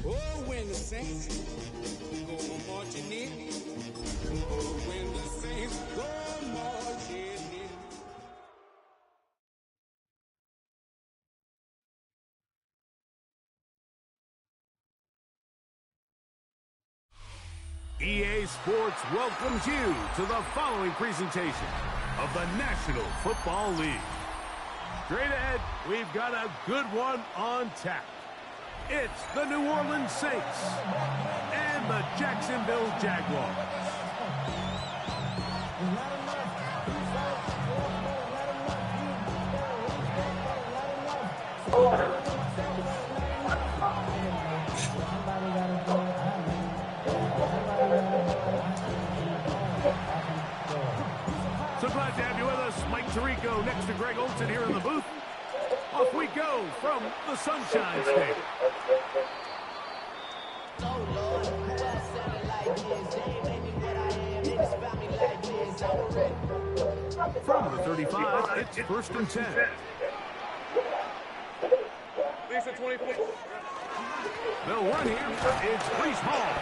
Oh, when the saints go marching in. Oh, when the saints go marching in. EA Sports welcomes you to the following presentation of the National Football League. Straight ahead, we've got a good one on tap. It's the New Orleans Saints and the Jacksonville Jaguars. So glad to have you with us. Mike Tirico next to Greg Olsen here in the booth. Off we go from the Sunshine State. From the 35, it's 1st and 10. Lisa 24. They'll run here. It's Breece Hall.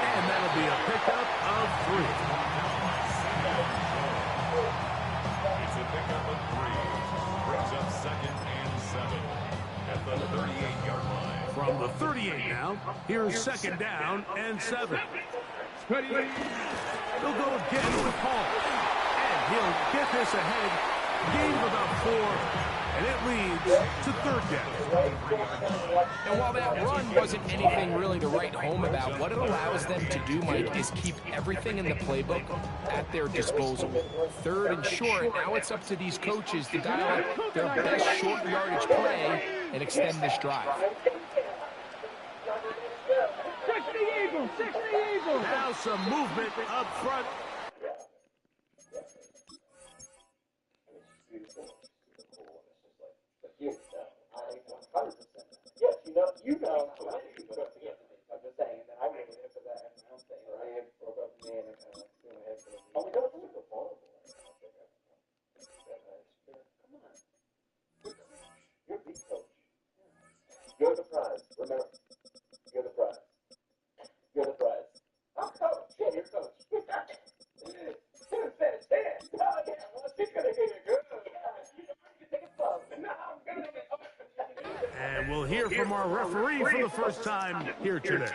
And that'll be a pickup of 3. It's a pickup of 3. Brings up 2nd and 7 at the 38-yard line. From the 38 now, here's 2nd down and 7. Ready? They'll go again with Hall. And he'll get this ahead. Gain of about 4. And it leads to 3rd down. And while that run wasn't anything really to write home about, what it allows them to do, Mike, is keep everything in the playbook at their disposal. 3rd and short, now it's up to these coaches to dial up their best short yardage play and extend this drive. Now some movement up front. Yes, I'm just saying that I really live for that. And I'm saying that I have broke up with me and oh, we don't do the ball. Come on. You're big coach. You're the prize. Remember, you're the prize. You're the prize. I'm coach. Yeah, you're coach. Dude said it. Oh, yeah. Well, she's going to get it good. And we'll hear from our referee for the first time here today.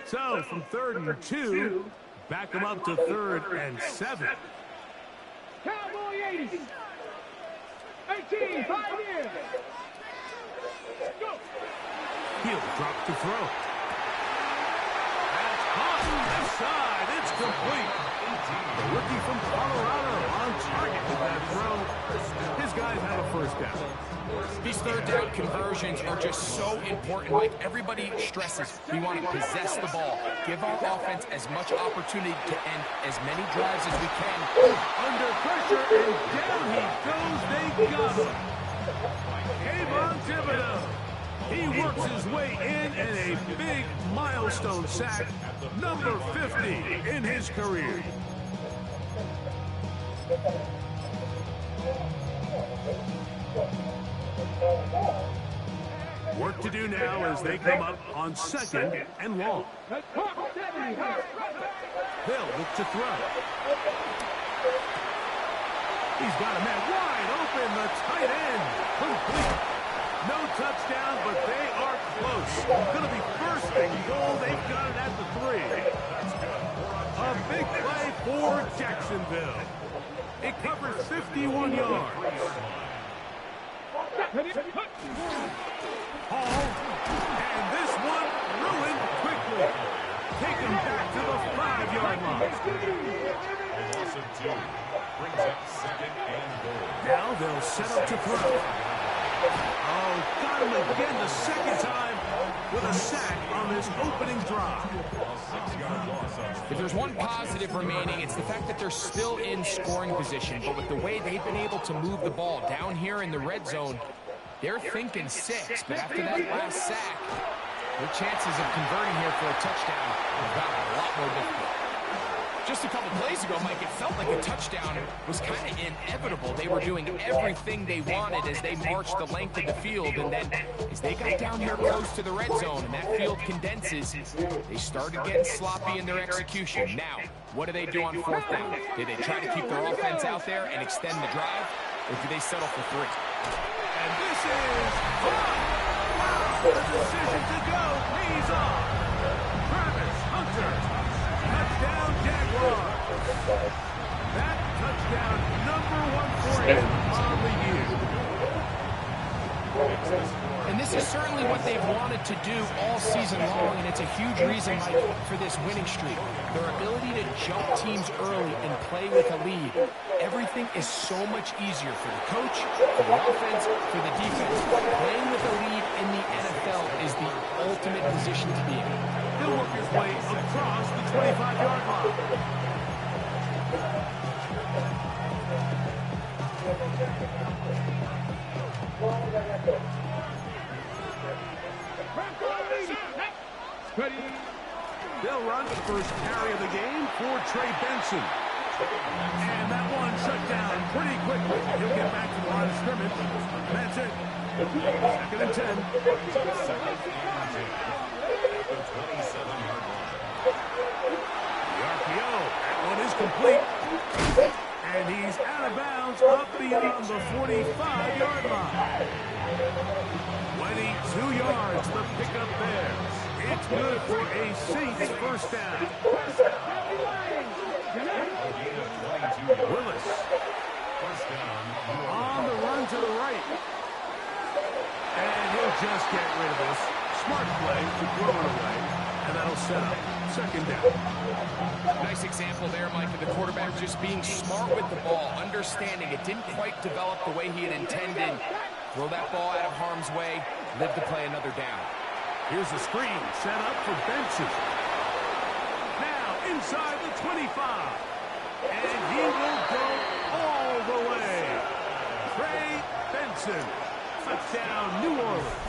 So, from 3rd and 2, back them up to 3rd and 7. Cowboy 80. 18, 5 years. Go. He'll drop to throw. That's caught left side. It's complete. The rookie from Colorado on target with that throw. His guys have a 1st down. These 3rd down conversions are just so important, Mike. Everybody stresses we want to possess the ball, give our offense as much opportunity to end as many drives as we can. Under pressure, and down he goes. They got him. Kayvon Thibodeau. He works his way in and a big milestone sack, number 50 in his career. Work to do now as they come up on 2nd and long. They'll look to throw. He's got a man wide open, the tight end. Complete. No touchdown, but they are close. Going to be 1st and goal. They've got it at the 3. A big play for Jacksonville. It covers 51 yards. Hall, and this one ruined quickly. Take him back to the 5-yard line. Loss of 2. Brings up 2nd and goal. Now they'll set up to throw. Oh, got him again the 2nd time with a sack on this opening drive. If there's one positive remaining, it's the fact that they're still in scoring position. But with the way they've been able to move the ball down here in the red zone, they're thinking 6. But after that last sack, their chances of converting here for a touchdown have gotten a lot more difficult. Just a couple plays ago, Mike, it felt like a touchdown was kind of inevitable. They were doing everything they wanted as they marched the length of the field, and then as they got down here close to the red zone and that field condenses, they started getting sloppy in their execution. Now, what do they do on fourth down? Do they try to keep their offense out there and extend the drive, or do they settle for 3? And this is the decision to go pays off. Travis Hunter, touchdown Jaguars. That touchdown number 1 for him on the year. And this is certainly what they've wanted to do all season long, and it's a huge reason, Mike, for this winning streak. Their ability to jump teams early and play with a lead. Everything is so much easier for the coach, for the offense, for the defense. Playing with a lead in the NFL is the ultimate position to be in. He'll work his way across the 25-yard line. They'll run the first carry of the game for Trey Benson. And that one shut down pretty quickly. He'll get back to the line of scrimmage. That's it. 2nd and 10. The RPO. That one is complete. And he's out of bounds up beyond the 45-yard line. 22 yards the pickup there. It's good for a Saints first down. Willis on the run to the right. And he'll just get rid of this. Smart play to throw it away. And that'll set up 2nd down. Nice example there, Mike, of the quarterback just being smart with the ball, understanding it didn't quite develop the way he had intended. Throw that ball out of harm's way, live to play another down. Here's a screen set up for Benson. Now inside the 25. And he will go all the way. Trey Benson. Touchdown, New Orleans.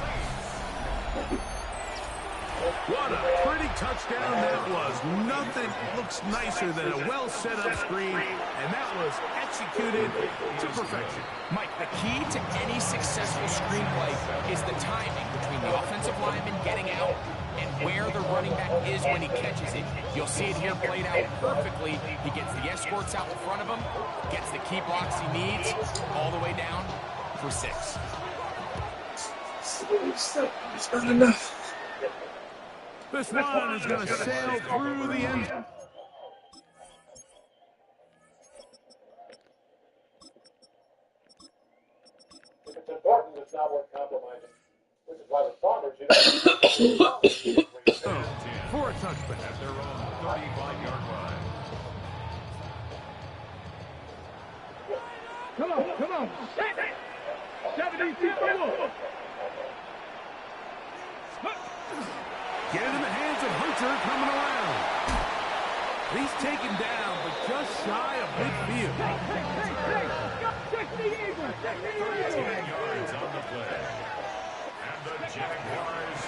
What a pretty touchdown that was. Nothing looks nicer than a well-set-up screen, and that was executed to perfection. Mike, the key to any successful screenplay is the timing between the offensive lineman getting out and where the running back is when he catches it. You'll see it here played out perfectly. He gets the escorts out in front of him, gets the key blocks he needs, all the way down for 6. It's not enough. This one is going to sail through the end. If it's important, it's not worth compromising. Which is why the Saunders should For a touchback. At their own 35-yard line. Come on. 74. Get it in the hands of Hunter coming around. He's taken down, but just shy of midfield. Take the Eagles. 13 yards on the play. And the Jaguars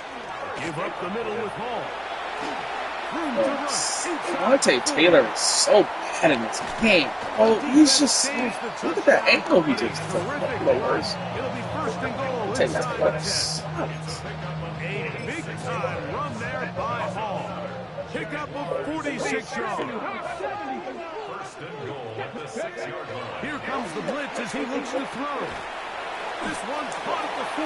Give up the middle with Hall. Room to run. Devontae Taylor is so bad in this game. Oh, he's just so... Look at that ankle he just took. Lowers. It'll be 1st and goal. Take that inside play. the 10. Sucks. A big-time run there by Hall. Pickup of 46 yards. 1st and goal at the 6-yard line. Here comes the blitz as he looks to throw. This one's caught at the 4.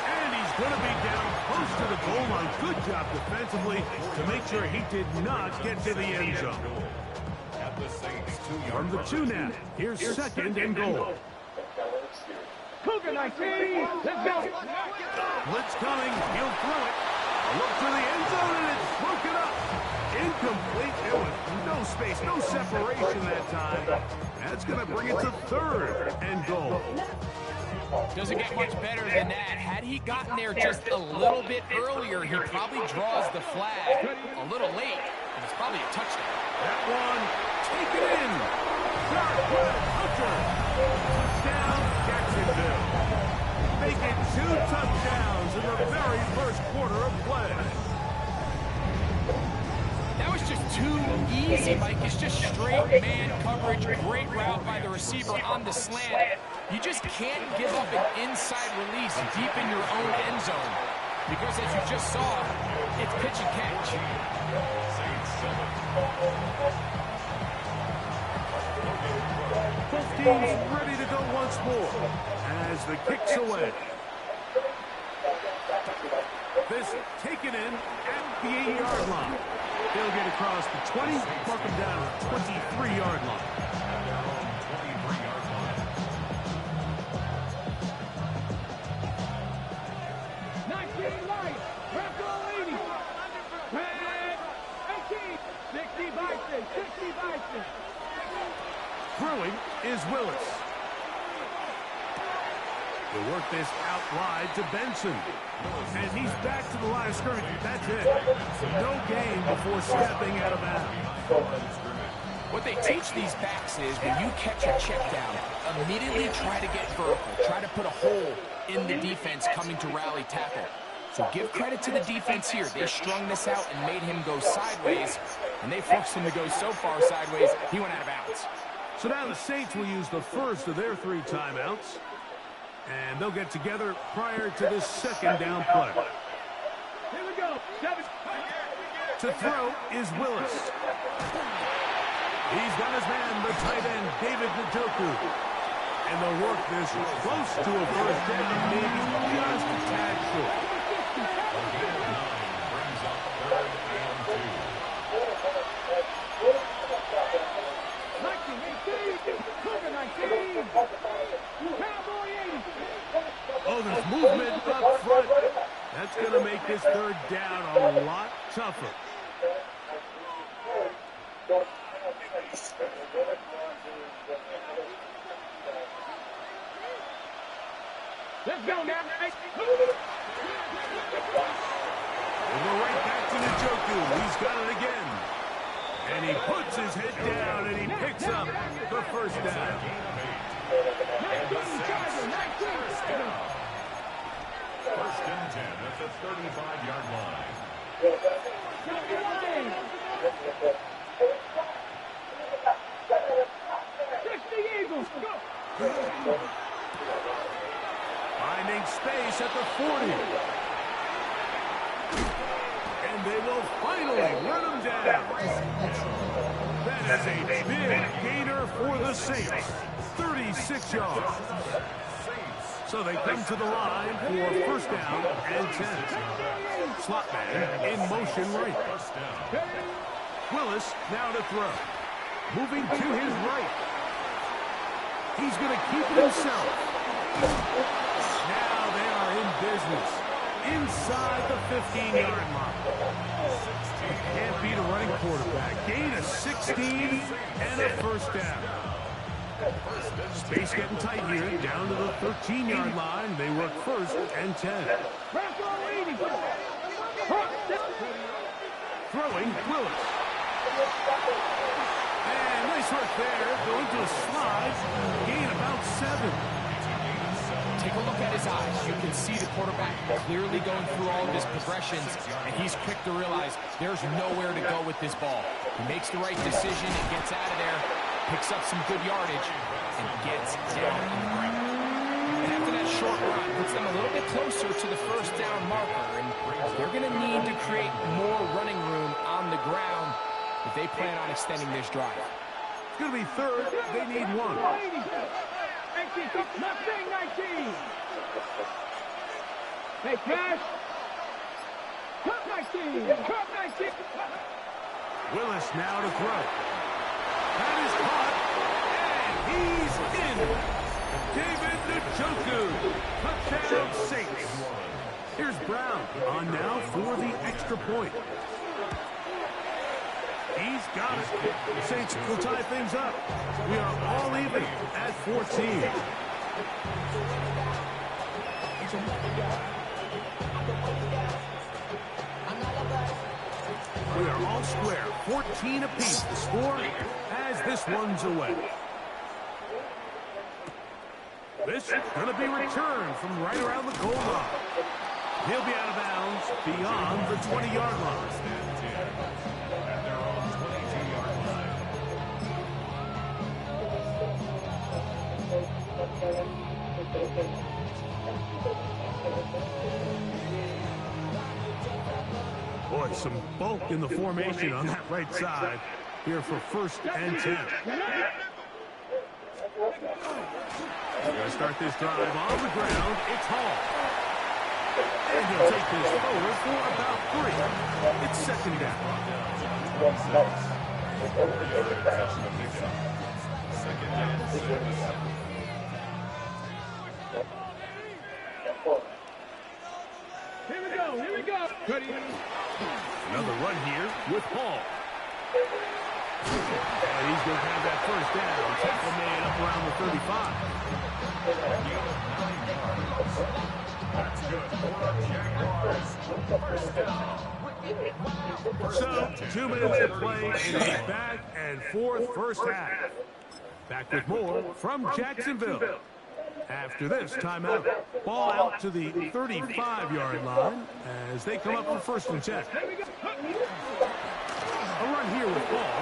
And he's going to be down close to the goal line. Good job defensively to make sure he did not get to the end zone. At the Saints 2-yard From the 2 now. Here's 2nd and goal. Cougar 19. Let's go. Blitz coming. He'll throw it. A look to the end zone, and it's broken up. Incomplete. There was no space, no separation that time. That's going to bring it to 3rd and goal. Doesn't get much better than that. Had he gotten there just a little bit earlier, he probably draws the flag a little late, and it's probably a touchdown. That one taken in. Hunter. Touchdown, Jacksonville. Making 2 touchdowns in the very first quarter of play. That was just too easy, Mike. It's just straight man coverage. Great route by the receiver on the slant. You just can't give up an inside release deep in your own end zone. Because as you just saw, it's pitch and catch. Both teams ready to go once more as the kick's away. This taken in at the 8-yard line. They'll get across the 20, mark them down at the 23-yard line. 23-yard line. 19 light. Retro 80. 18. 60 Bison. 60 Bison. Throwing is Willis. They work this out wide to Benson. And he's back to the line of scrimmage. That's it. No gain before stepping out of bounds. What they teach these backs is when you catch a check down, immediately try to get vertical. Try to put a hole in the defense coming to rally tackle. So give credit to the defense here. They strung this out and made him go sideways, and they forced him to go so far sideways, he went out of bounds. So now the Saints will use the first of their 3 timeouts. And they'll get together prior to this second down play. Here we go. 7. To throw is Willis. He's got his man, the tight end, David Njoku. And they'll work this close to a first down, maybe just a tad short. Brings up 3rd and 19, 18. 19. Cowboy 80. Oh, there's movement up front. That's going to make this 3rd down a lot tougher. Let's go now. We'll go right back to Njoku. He's got it again. And he puts his head down and he picks up the first down. 19 Charger. 19 Charger. 1st and 10 at the 35-yard line. 60 Eagles. Go. Finding space at the 40. And they will finally run him down. That is a big gainer for the Saints. 36 yards. So they come to the line for first down and 10. Slot man in motion right. Willis now to throw. Moving to his right. He's going to keep it himself. Now they are in business. Inside the 15-yard line. Can't beat a running quarterback. Gain of 16 and a first down. Space getting tight here. Down to the 13-yard line. They work first and 10. Throwing Willis. And nice work there. Going to a slide. Gain about 7. Take a look at his eyes. You can see the quarterback clearly going through all of his progressions, and he's quick to realize there's nowhere to go with this ball. He makes the right decision and gets out of there, picks up some good yardage, and gets down on the ground. And after that short run, puts them a little bit closer to the first down marker, and they're going to need to create more running room on the ground if they plan on extending this drive. It's going to be third. They need 1. 19, nothing, 19. Hey, Cash. Cut 19. Cut 19. Willis now to throw. That is caught. And he's in. David Njoku. Touchdown Saints. Here's Brown on now for the extra point. He's got it. The Saints will tie things up. We are all even at 14. We are all square. 14 apiece. The score as this one's away. This is going to be returned from right around the goal line. He'll be out of bounds beyond the 20-yard line. Boy, some bulk in the formation on that right side here for 1st and 10. We're going to start this drive on the ground. It's Hall. And he'll take this forward for about 3. It's 2nd down. Here we go. Cuddy. Another run here with Hall. And he's going to have that 1st down. Tackle man up around the 35. That's good for Jaguars. 1st down. So, 2 minutes to play in a back and forth 1st half. Back with more from Jacksonville. After this timeout, ball out to the 35-yard line as they come up for 1st and 10. A run here with Ball.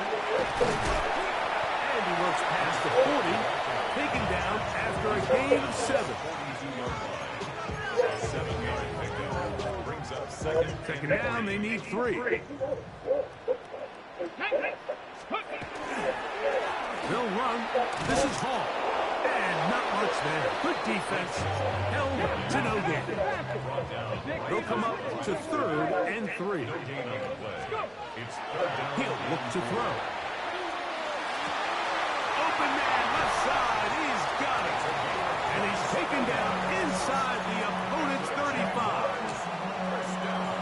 And he works past the 40, taken down after a gain of 7. 7-yard pickup brings up 2nd down, they need 3. They'll run. This is Hall. And not much there. Good defense. Held to no gain. They'll come up to 3rd and 3. He'll look to throw. Open man, left side. He's got it. And he's taken down inside the opponent's 35.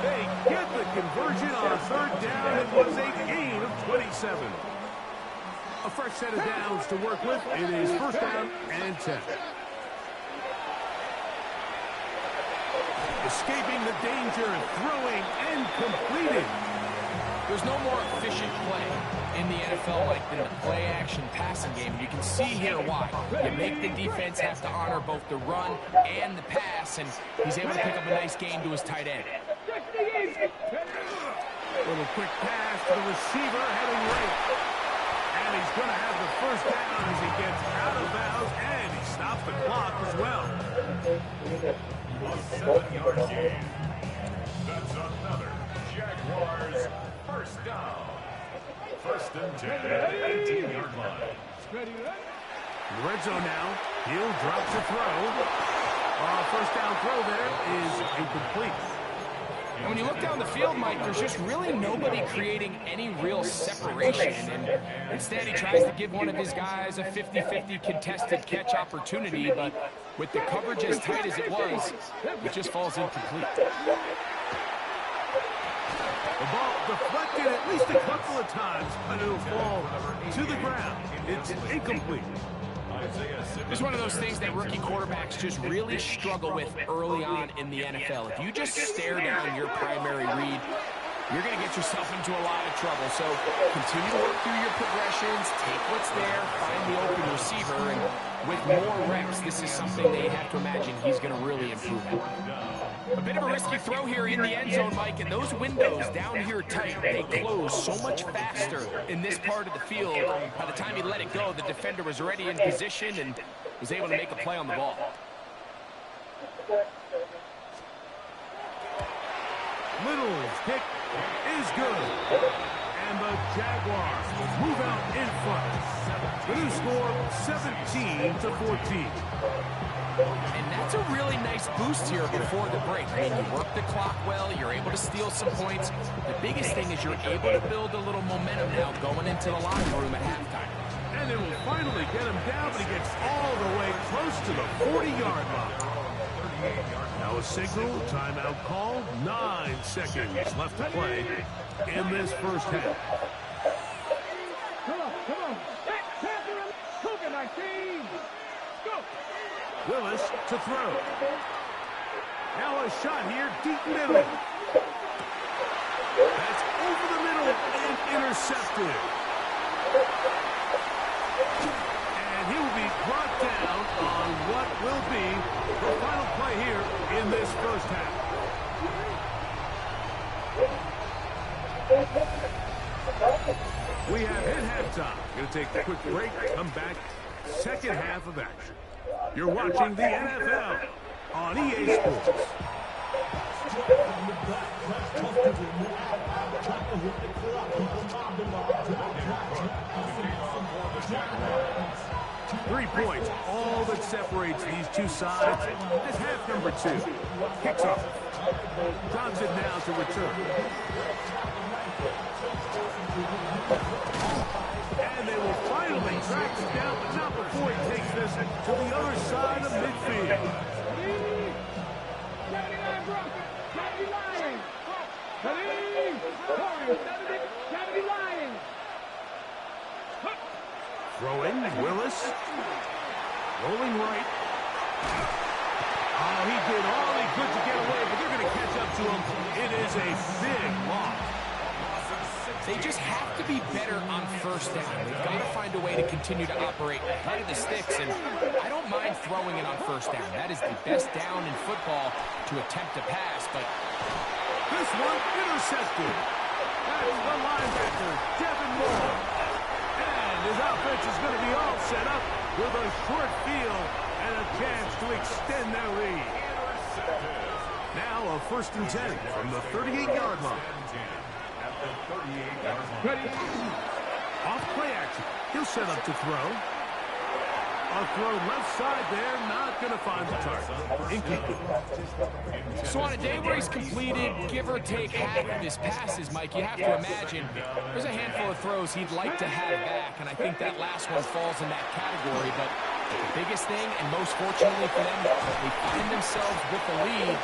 They get the conversion on 3rd down. It was a gain of 27. A fresh set of downs to work with. It is 1st down and 10. Escaping the danger, throwing and completing. There's no more efficient play in the NFL like than the play-action passing game. You can see here why. You make the defense have to honor both the run and the pass, and he's able to pick up a nice gain to his tight end. Little quick pass to the receiver heading right. And he's going to have the 1st down as he gets out of bounds, and he stops the clock as well. A 7-yard gain. That's another Jaguars 1st down. 1st and 10 at the 18-yard line. In the red zone now. He'll drop to throw. 1st down throw there is incomplete. And when you look down the field, Mike, there's just really nobody creating any real separation. And instead, he tries to give one of his guys a 50-50 contested catch opportunity. But with the coverage as tight as it was, it just falls incomplete. The ball deflected at least a couple of times, but it'll fall to the ground. It's incomplete. This is one of those things that rookie quarterbacks just really struggle with early on in the NFL. If you just stare down your primary read, you're going to get yourself into a lot of trouble. So continue to work through your progressions, take what's there, find the open receiver, and with more reps, this is something they have to imagine he's going to really improve at. A bit of a risky throw here in the end zone, Mike, and those windows down here tight, they close so much faster in this part of the field. By the time he let it go, the defender was already in position and was able to make a play on the ball. Little's kick is good. And the Jaguars move out in front. The new score, 17-14. And that's a really nice boost here before the break. I mean, you work the clock well, you're able to steal some points. The biggest thing is you're able to build a little momentum now going into the locker room at halftime. And they will finally get him down, but he gets all the way close to the 40-yard line. Now a signal, timeout call, 9 seconds left to play in this 1st half. Come on. Cougar 19. Go. Willis to throw. Now a shot here, deep middle. That's over the middle and intercepted. And he will be brought down on what will be the final play here in this 1st half. We have hit halftime. Going to take a quick break, come back, 2nd half of action. You're watching the NFL on EA Sports. Three points, all that separates these two sides is half number 2. Kicks off. Johnson now to return. And they will finally track him down, but not before he takes this to the other side of midfield. Throwing, Willis. Rolling right. Oh, he did all he could to get away, but they're going to catch up to him. It is a big loss. They just have to be better on first down. They've got to find a way to continue to operate ahead of the sticks, and I don't mind throwing it on first down. That is the best down in football to attempt to pass, but this one intercepted. That's the linebacker, Devin Moore. And his offense is going to be all set up with a short field and a chance to extend their lead. Now a 1st and 10 from the 38-yard line. Off play action. He'll set up to throw. A throw left side there, not going to find the target. Incomplete. So on a day where he's completed, give or take half of his passes, Mike, you have to imagine there's a handful of throws he'd like to have back, and I think that last one falls in that category. But the biggest thing, and most fortunately for them, they find themselves with the lead,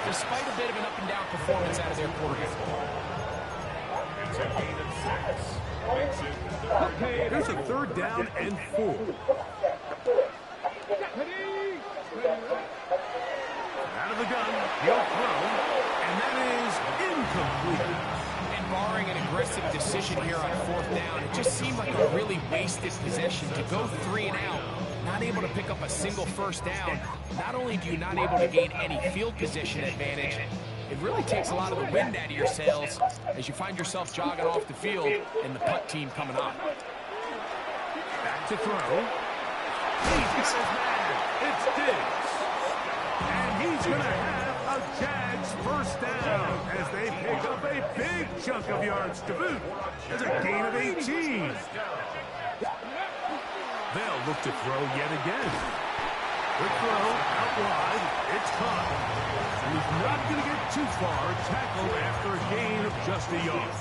despite a bit of an up-and-down performance out of their quarterback. It's a gain of 6. Makes it Okay, there's a 3rd down and 4. Out of the gun, he'll throw, and that is incomplete. And barring an aggressive decision here on 4th down, it just seemed like a really wasted possession to go 3 and out, not able to pick up a single 1st down. Not only do you not able to gain any field position advantage, it really takes a lot of the wind out of your sails as you find yourself jogging off the field and the punt team coming on. Back to throw. He's got his man. It's Diggs. And he's going to have a Jags 1st down as they pick up a big chunk of yards to boot. There's a gain of 18. They'll look to throw yet again. The throw out wide. It's caught. He's not going to get too far. Tackled after a gain of just a yard.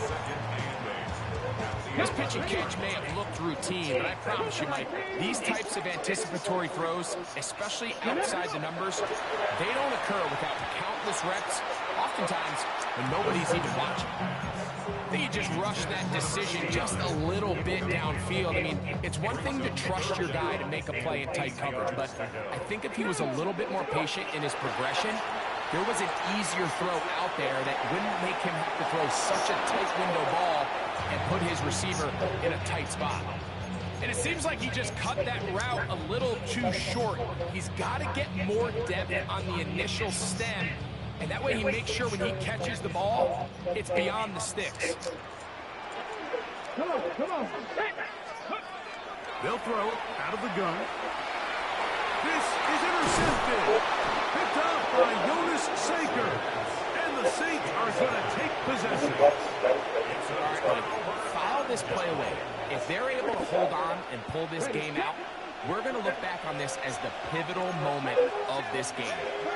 This pitch and catch may have looked routine, but I promise you, Mike, these types of anticipatory throws, especially outside the numbers, they don't occur without countless reps, oftentimes when nobody's even watching. I think he just rushed that decision just a little bit downfield. I mean, it's one thing to trust your guy to make a play in tight coverage, but I think if he was a little bit more patient in his progression, there was an easier throw out there that wouldn't make him have to throw such a tight window ball and put his receiver in a tight spot. And it seems like he just cut that route a little too short. He's got to get more depth on the initial stem, and that way he makes sure when he catches the ball, it's beyond the sticks. Come on, come on. They'll throw out of the gun. This is intercepted. Picked up by Jonas Saker. And the Saints are going to take possession. All right, foul this play away. If they're able to hold on and pull this game out, we're going to look back on this as the pivotal moment of this game.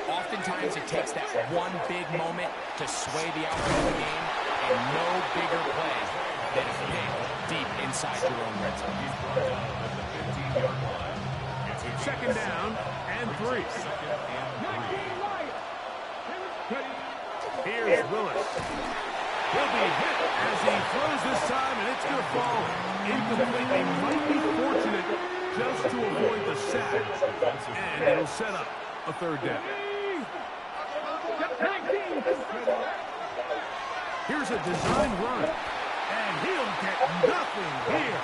Oftentimes, it takes that one big moment to sway the outcome of the game, and no bigger play than a pick deep inside your own red zone. 2nd down and 3. Here's Willis. He'll be hit as he throws this time, and it's going to fall incomplete. They might be fortunate just to avoid the sack, and it'll set up a 3rd down. Here's a design run, and he'll get nothing here.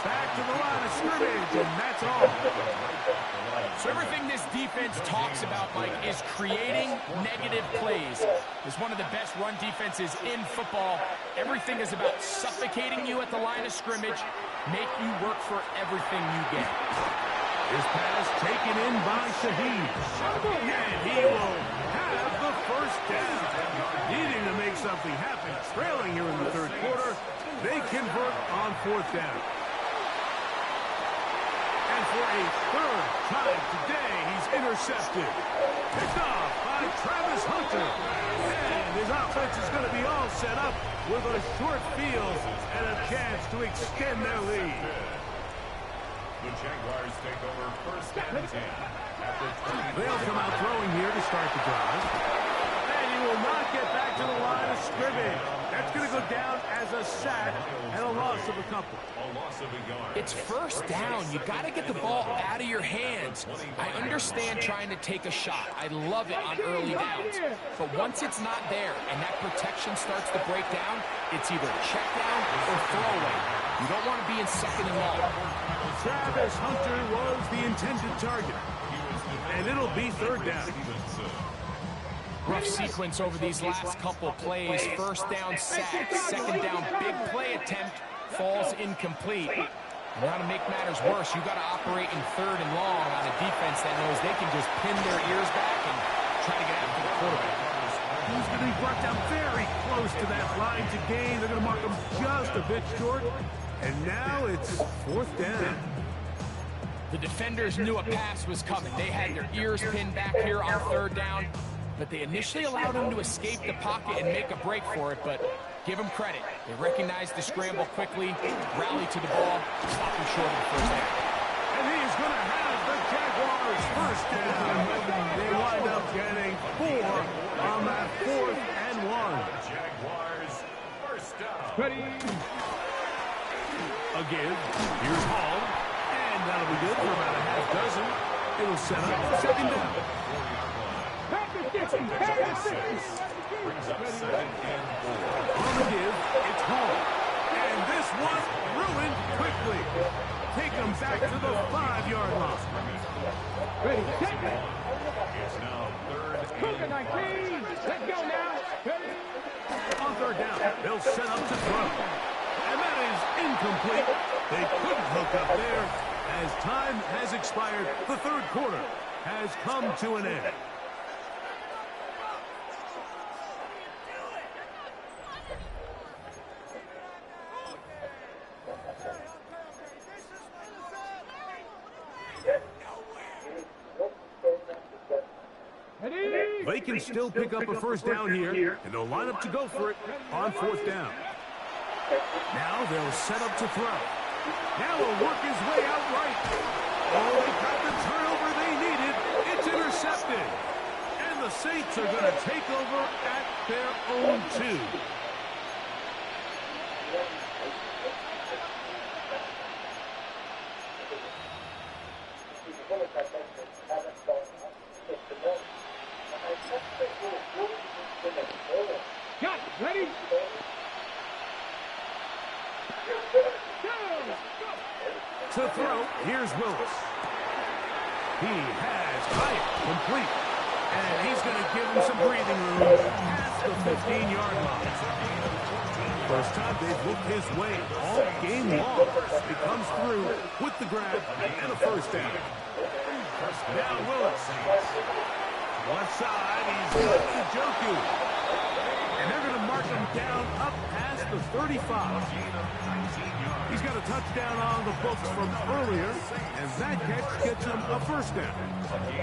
Back to the line of scrimmage, and that's all. So everything this defense talks about, Mike, is creating negative plays. It's one of the best run defenses in football. Everything is about suffocating you at the line of scrimmage, make you work for everything you get. His pass taken in by Shaheed. And he will have the first down. Needing to make something happen, trailing here in the third quarter, they convert on fourth down. And for a third time today, he's intercepted. Picked off by Travis Hunter. And his offense is going to be all set up with a short field and a chance to extend their lead. The Jaguars take over first and 10 at the 20. They'll come out throwing here to start the drive. And he will not get back to the line of scrimmage. That's going to go down as a sack and a loss of a couple. A loss of a yard. It's first down. You got to get the ball out of your hands. I understand trying to take a shot. I love it on early downs. But once it's not there and that protection starts to break down, it's either check down or throwaway. You don't want to be in second and long. Travis Hunter was the intended target. And it'll be third down. Rough sequence over these last couple plays. First down sack, second down big play attempt, falls incomplete. And now to make matters worse, you got to operate in third and long on a defense that knows they can just pin their ears back and try to get after the quarterback. He's going to be brought down very close to that line to gain. They're going to mark him just a bit short. And now it's fourth down. The defenders knew a pass was coming. They had their ears pinned back here on third down. But they initially allowed him to escape the pocket and make a break for it, but give him credit. They recognized the scramble quickly, rallied to the ball, stopped him short of the first down. And he's going to have the Jaguars first down. They wind up getting 4 on that 4th and 1. Jaguars first down. Ready? A give. Here's Hall. And that'll be good for about a half dozen. It'll set up second down. Brings up second and 4. On the give, it's Hall. And this one ruined quickly. Take him back to the 5-yard line. Ready, set. It's now third and 19. Let's go now. Ready. On third down, they'll set up to throw. And that is incomplete. They couldn't hook up there. As time has expired, the third quarter has come to an end. They can still pick up a first down here, and they'll line up to go for it on fourth down. Now they'll set up to throw. Now he'll work his way out right. Oh, they got the turnover they needed. It's intercepted. And the Saints are going to take over at their own 2. Got it. Ready. To throw, here's Willis. He has height complete. And he's going to give him some breathing room past the 15-yard line. First time they've looked his way all game long. He comes through with the grab and a first down. Now Willis. Left side, he's got Njoku. And they're going to mark him down up past the 35. He's got a touchdown on the books from earlier, and that catch gets him a first down.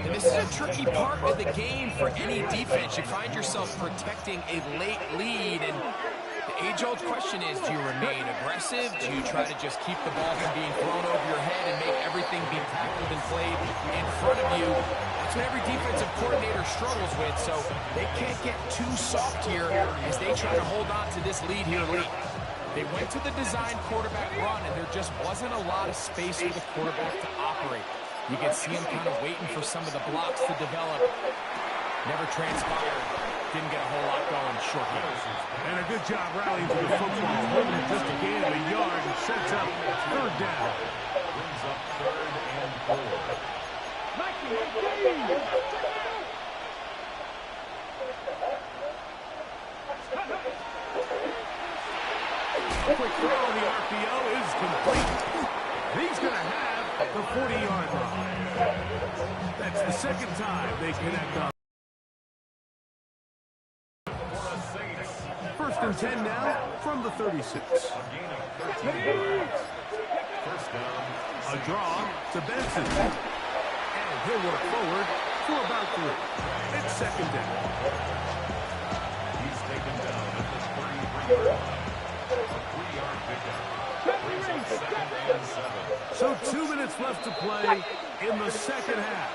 And this is a tricky part of the game for any defense. You find yourself protecting a late lead, and the age-old question is, do you remain aggressive? Do you try to just keep the ball from being thrown over your head and make everything be tackled and played in front of you? That's what every defensive coordinator struggles with, so they can't get too soft here as they try to hold on to this lead here late. They went to the design quarterback run, and there just wasn't a lot of space for the quarterback to operate. You can see him kind of waiting for some of the blocks to develop. Never transpired. Didn't get a whole lot going short here. And a good job rallying to the football. Holding it just a gain of a yard and sets up third down. Brings up third and 4. Quick throw on the RPO is complete. He's going to have the 40-yard line. That's the second time they connect on. First and 10 now from the 36. A draw to Benson. And he'll work forward for about 3. It's second down. He's taken down at the 33-yard line. A 3-yard pickup. Brings up second and 7. So 2 minutes left to play in the second half.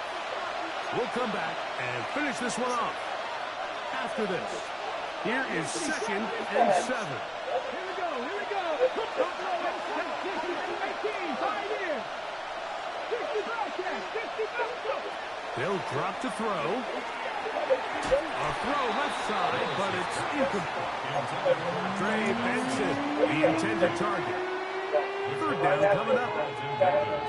We'll come back and finish this one off after this. Here is second and 7. Here we go. Don't blow it. 18, 5 here. 60 broadcast. 60 broadcast. They'll drop to throw. A throw left side, but it's incomplete. Trey Benson, the intended target. Third down coming up.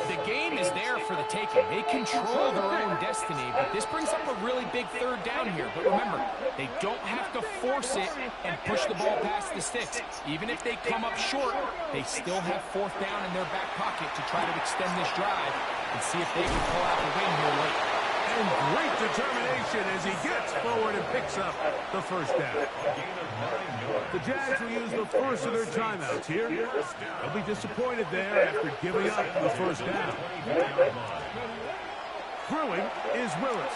The game is there for the taking. They control their own destiny, but this brings up a really big third down here. But remember, they don't have to force it and push the ball past the sticks. Even if they come up short, they still have fourth down in their back pocket to try to extend this drive and see if they can pull out the win here late. And great determination as he gets forward and picks up the first down. The Jags will use the first of their timeouts here. They'll be disappointed there after giving up the first down. Throwing is Willis.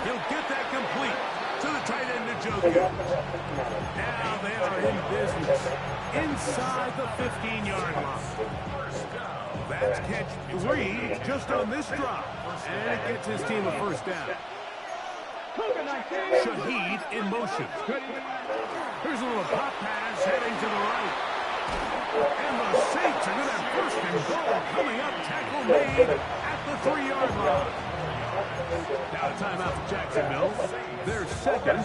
He'll get that complete to the tight end, Njoku. Now they are in business inside the 15-yard line. That's catch 3 just on this drop. And it gets his team a first down. Shaheed in motion. Here's a little pop pass heading to the right. And the Saints are going to have first and goal coming up. Tackle made at the 3-yard line. Now a timeout for Jacksonville. Their second.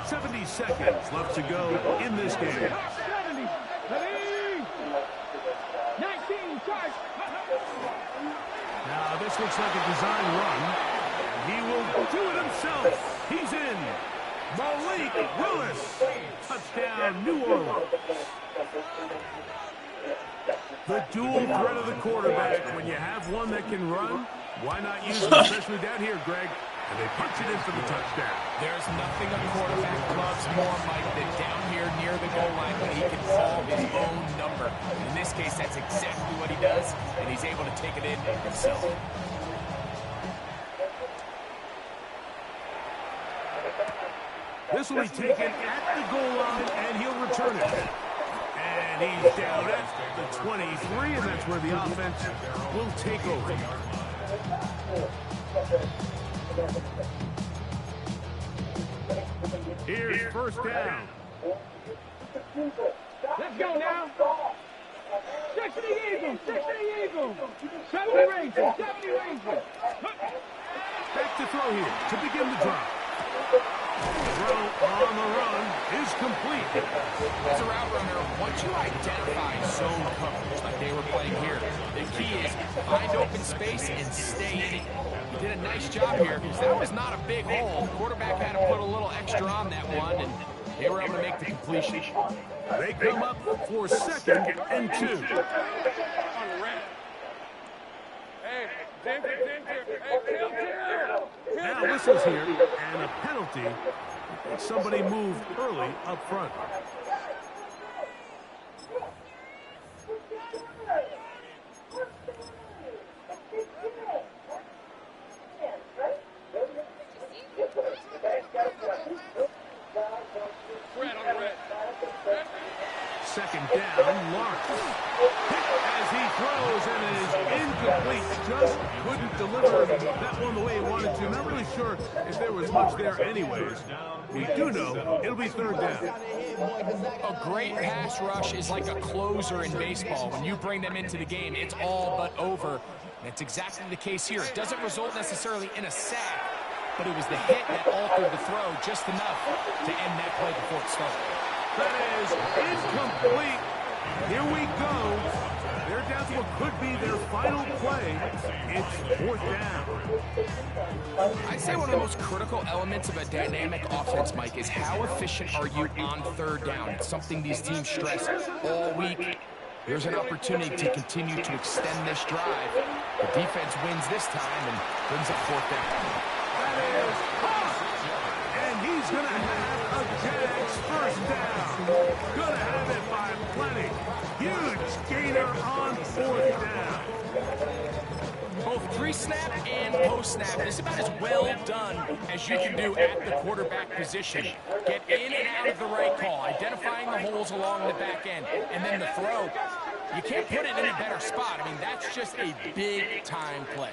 70 seconds left to go in this game. 70. 19, charge. Now this looks like a design run. He will do it himself. He's in. Malik Willis. Touchdown, New Orleans. The dual threat of the quarterback. When you have one that can run, why not use it, especially down here, Greg? And they punch it in for the touchdown. There's nothing a quarterback loves more, Mike, than down here near the goal line when he can call his own number. In this case, that's exactly what he does, and he's able to take it in himself. This will be taken at the goal line, and he'll return it. And he's down at the 23, and that's where the offense will take over. Here's first down. Let's go now. 60 Eagles. 70 Rangers. Back to throw here to begin the drive. Throw on the run is complete. As a route runner, once you identify zone coverage like they were playing here, the key is find open space and stay in it. He did a nice job here because that was not a big hole. The quarterback had to put a little extra on that one, and they were able to make the completion. They come up for second and 2. Now whistles here, and a penalty. Somebody moved early up front. Second down, Lawrence. As he throws, and it is incomplete. Just couldn't deliver that one the way he wanted to. Not really sure if there was much there anyways. We do know it'll be third down. A great pass rush is like a closer in baseball. When you bring them into the game, it's all but over. That's exactly the case here. It doesn't result necessarily in a sack, but it was the hit that altered the throw just enough to end that play before it started. That is incomplete. Here we go. They're down to what could be their final play. It's fourth down. I'd say one of the most critical elements of a dynamic offense, Mike, is how efficient are you on third down. It's something these teams stress all week. Here's an opportunity to continue to extend this drive. The defense wins this time and brings up fourth down. That is caught. And he's going to have a Jags first down. Going to have it by plenty. Huge gainer on fourth down. Both pre-snap and post-snap is about as well done as you can do at the quarterback position. Get in and out of the right call, identifying the holes along the back end, and then the throw. You can't put it in a better spot. I mean, that's just a big-time play.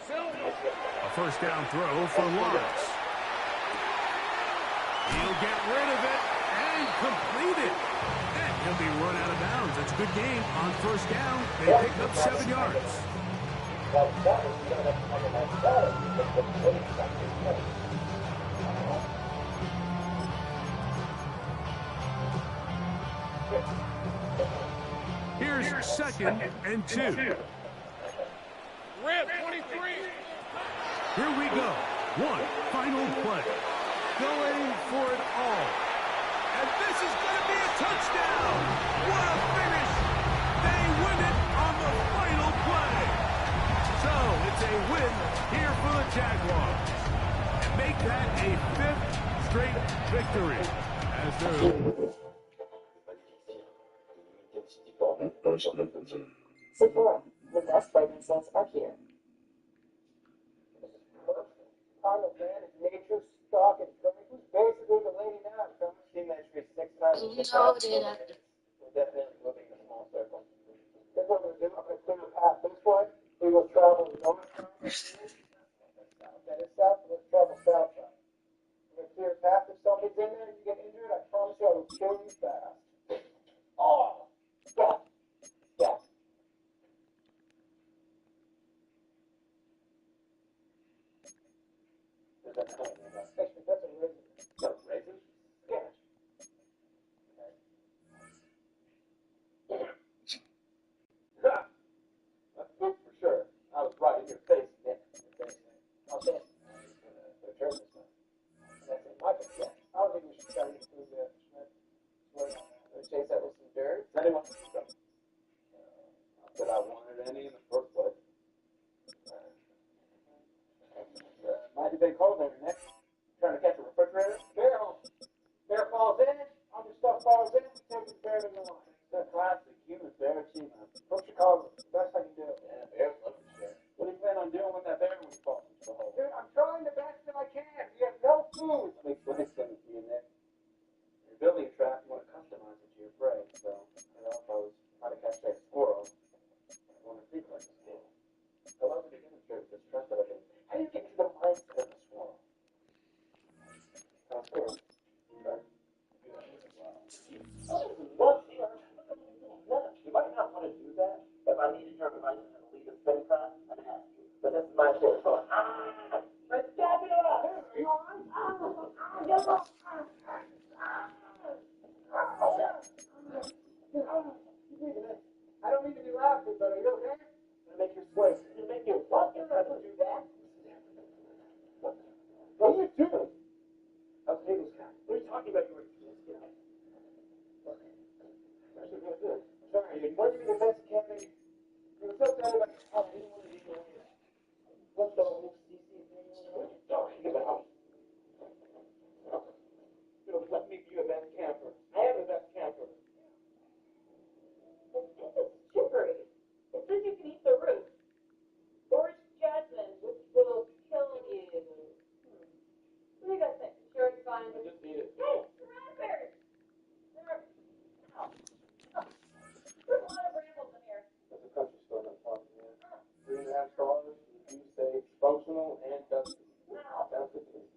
A first down throw for Lawrence. He'll get rid of it and complete it. And he'll be run out of bounds. That's a good gain on first down. They pick up 7 yards. Here's 2nd and 2. Rip 23. Here we go. One final play. Going for it all. And this is going to be a touchdown. What a finish. They win it on the final play. So it's a win here for the Jaguars. And make that a 5th straight victory. As they're... Sephora, the best fragrances are here. On the man is nature, stock, and drink. Who's basically the lady now? I've seen that tree 6 times. We're definitely moving in a small circle. Here's what we're going to do. I'm going to clear the path this way. We will travel north. That is south. Let's travel south side. I'm going to clear the path. If somebody's in there and you get injured, I promise you I will kill you fast. Oh! Stop! Stop! That's a razor. No, razor? Yeah. That's good for sure. I was right in your face, Nick. I'll say it. The church is not. That's it. Michael, yeah. I don't think we should try to get through there. Chase that with some dirt. Does anyone want to go? Not that I wanted any in the first place. Mighty big hole there, Nick. Trying to catch a refrigerator? Bear falls in, all your stuff falls in, you take the bear to the line. That's classic human bear achievement. From Chicago, best I can do. Yeah, bears love to share. What do you plan on doing with that bear when he falls into the hole? Dude, I'm trying the best that I can. You have no food. Let me explain something to you, Nick. You're building a trap, you want to customize it to your prey. So, if I was trying to catch that squirrel, I want to think like a squirrel. I love to demonstrate this trap that I can. How do you get to the mindset of a squirrel? Squirrel. You might not want to do that. If I needed your advice on how to lead a spin class, I'd have you. But this is my shit. Let's stop it up! Are you alright? I don't mean to be loud, but are you okay? I'm gonna make you sweat. You make you what? You're not gonna do that. What are you doing? How's the Eagles guy? What are you talking about? You were look. Actually, really good. Sorry, you wanted to be the best candidate. You were so bad about your health. You didn't want to be the leader. What the whole CC thing? What are you talking about? You'll let me be your best camper. I am the best camper. This is chicory. It says you can eat the root. Orange jasmine, which will kill you. What do you guys think? You sure it's fine? I just need it. Hey, raspberries! There's a lot of brambles in here. That's a country store not far from here. $3.5 stars. You say it's functional and dusty. Sounds good to me.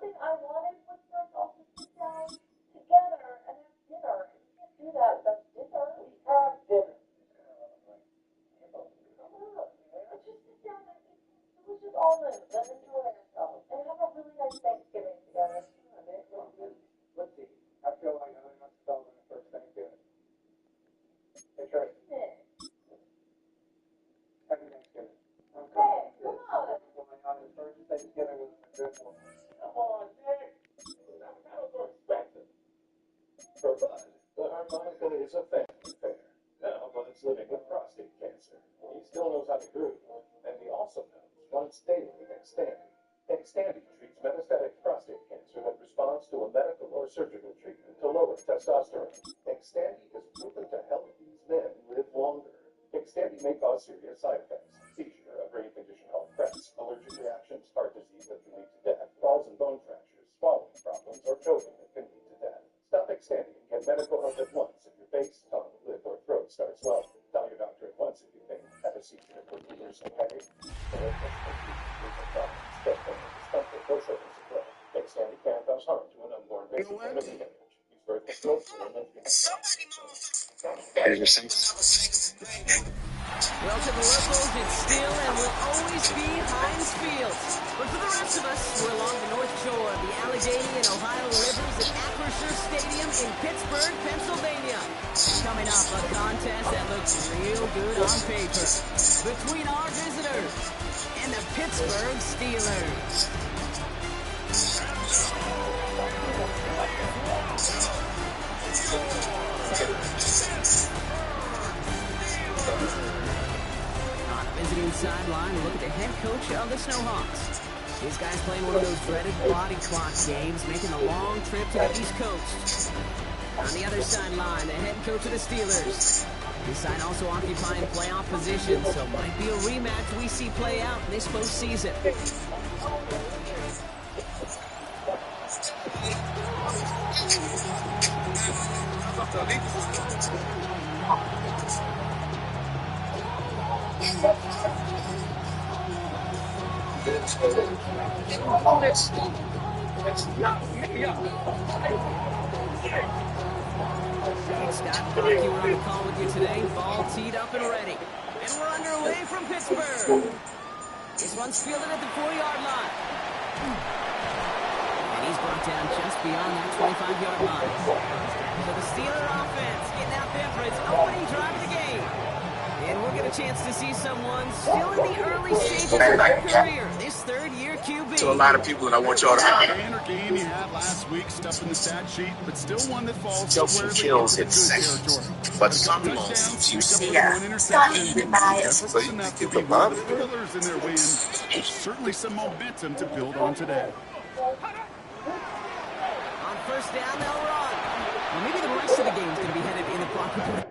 thing I wanted was for us all to sit down together and have dinner. You can't do that without dinner. We have dinner. Let's just sit down and eat delicious almonds and enjoy ourselves and have a really nice Thanksgiving together. Let's see. I feel like I'm not spelling the first Thanksgiving. Hey, Trey. Happy Thanksgiving. I'm Hey, come on. the first Thanksgiving was a good one. Come on, Nick. That was so expensive. For Bud, the harmonica is a family affair. Now Bud's living with prostate cancer. He still knows how to groove, and he also knows once daily Xtandi. Xtandi treats metastatic prostate cancer that responds to a medical or surgical treatment to lower testosterone. Xtandi is proven to help these men live longer. Xtandi may cause serious side effects: seizure, a brain condition called PRES, allergic reactions, heart disease that can lead to death, falls and bone fractures, swallowing problems, or choking that can lead to death. Stop Xtandi and get medical help at once if your face, tongue, lip, or throat starts swelling. Tell your doctor at once if you think have a seizure, or lose some headache, or chest pain, discomfort, or shortness of breath. Xtandi can cause harm to an unborn baby and a miscarriage. Use birth control and Well, to the locals, it's still and will always be Heinz Field. But for the rest of us, we're along the north shore of the Allegheny and Ohio rivers at Acrisure Stadium in Pittsburgh, Pennsylvania. Coming off a contest that looks real good on paper between our visitors and the Pittsburgh Steelers. On the visiting sideline, look at the head coach of the Snowhawks. This guy's playing one of those dreaded body clock games, making a long trip to the East Coast. On the other sideline, the head coach of the Steelers. This side also occupying playoff position, so might be a rematch we see play out in this postseason. Scott Bonnke, we're on the call with you today. Ball teed up and ready. And we're underway from Pittsburgh. This one's fielded at the 4-yard line. And he's brought down just beyond that 25-yard line. So the Steeler offense getting out there for its opening drive of the game. And we'll get a chance to see someone still in the early stages of their career. This third-year QB. To a lot of people, and I want y'all to Banner game you had last week, stuff in the stat sheet, but still one that falls Justin kills hit second. But some moments you see Jefferson enough to be one of the pillars in their win. Certainly some momentum to build on today. On first down, they'll run. Well, maybe the rest of the game is going to be headed in the pocket.